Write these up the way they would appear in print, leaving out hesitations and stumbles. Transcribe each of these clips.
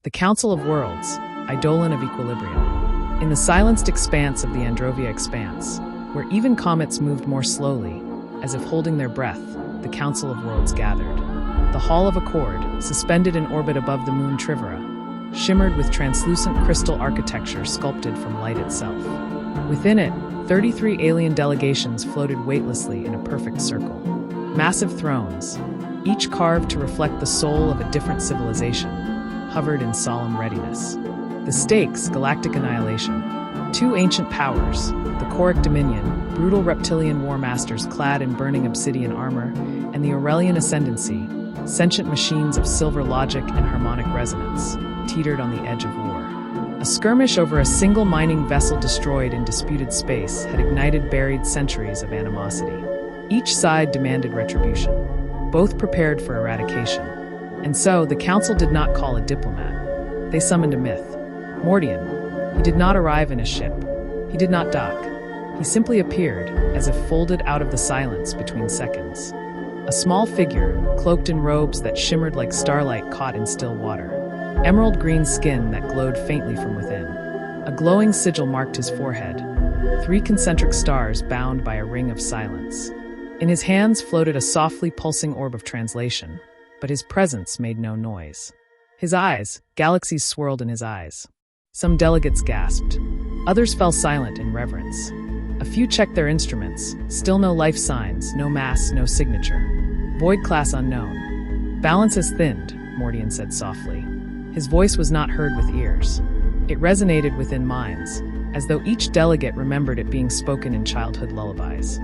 The Council of Worlds, Eidolon of Equilibrium. In the silenced expanse of the Androvia Expanse, where even comets moved more slowly, as if holding their breath, the Council of Worlds gathered. The Hall of Accord, suspended in orbit above the moon Trivera, shimmered with translucent crystal architecture sculpted from light itself. Within it, 33 alien delegations floated weightlessly in a perfect circle. Massive thrones, each carved to reflect the soul of a different civilization, hovered in solemn readiness. The stakes, galactic annihilation. Two ancient powers, the Korrak Dominion, brutal reptilian war masters clad in burning obsidian armor, and the Aurellian Ascendancy, sentient machines of silver logic and harmonic resonance, teetered on the edge of war. A skirmish over a single mining vessel destroyed in disputed space had ignited buried centuries of animosity. Each side demanded retribution, both prepared for eradication. And so, the Council did not call a diplomat. They summoned a myth. Mordian. He did not arrive in a ship. He did not dock. He simply appeared, as if folded out of the silence between seconds. A small figure, cloaked in robes that shimmered like starlight caught in still water. Emerald green skin that glowed faintly from within. A glowing sigil marked his forehead. 3 concentric stars bound by a ring of silence. In his hands floated a softly pulsing orb of translation, but his presence made no noise. His eyes, galaxies swirled in his eyes. Some delegates gasped. Others fell silent in reverence. A few checked their instruments. Still no life signs, no mass, no signature. Void class unknown. Balance has thinned, Mordian said softly. His voice was not heard with ears. It resonated within minds, as though each delegate remembered it being spoken in childhood lullabies.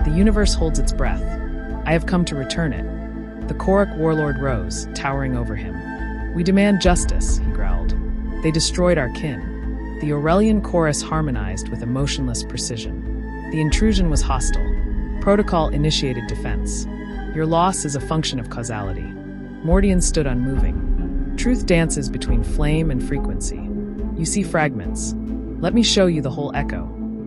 The universe holds its breath. I have come to return it. The Korrak warlord rose, towering over him. We demand justice, he growled. They destroyed our kin. The Aurelian chorus harmonized with emotionless precision. The intrusion was hostile. Protocol initiated defense. Your loss is a function of causality. Mordian stood unmoving. Truth dances between flame and frequency. You see fragments. Let me show you the whole echo.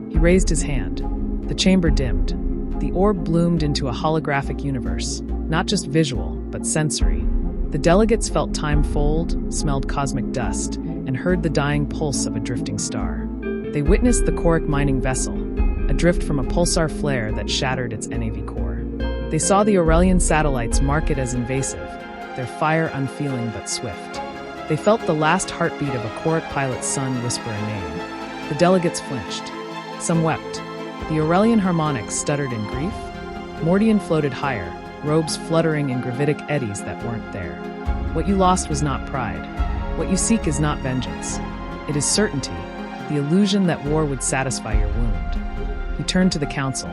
He raised his hand. The chamber dimmed. The orb bloomed into a holographic universe, not just visual, but sensory. The delegates felt time fold, smelled cosmic dust, and heard the dying pulse of a drifting star. They witnessed the Korrak mining vessel, adrift from a pulsar flare that shattered its NAV core. They saw the Aurelian satellites mark it as invasive, their fire unfeeling but swift. They felt the last heartbeat of a Korrak pilot's son whisper a name. The delegates flinched. Some wept. The Aurelian harmonics stuttered in grief. Mordian floated higher, robes fluttering in gravitic eddies that weren't there. What you lost was not pride. What you seek is not vengeance. It is certainty, the illusion that war would satisfy your wound. He turned to the council.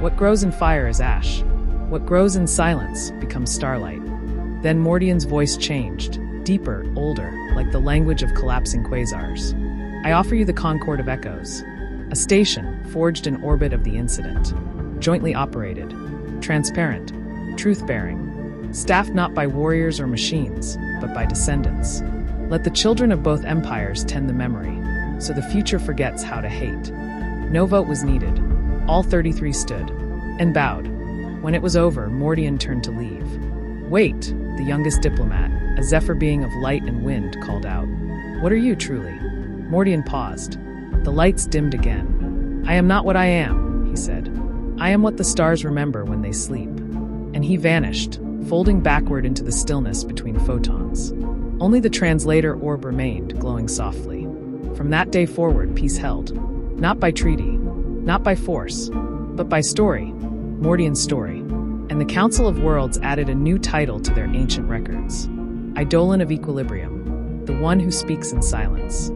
What grows in fire is ash. What grows in silence becomes starlight. Then Mordian's voice changed, deeper, older, like the language of collapsing quasars. I offer you the Concord of Echoes, a station forged in orbit of the incident, jointly operated, transparent, truth-bearing, staffed not by warriors or machines, but by descendants. Let the children of both empires tend the memory, so the future forgets how to hate. No vote was needed. All 33 stood and bowed. When it was over, Mordian turned to leave. Wait, the youngest diplomat, a zephyr being of light and wind, called out. What are you, truly? Mordian paused. The lights dimmed again. I am not what I am, he said. I am what the stars remember when they sleep. And he vanished, folding backward into the stillness between photons. Only the translator orb remained, glowing softly. From that day forward, peace held. Not by treaty, not by force, but by story, Mordian's story. And the Council of Worlds added a new title to their ancient records. Eidolon of Equilibrium, the one who speaks in silence.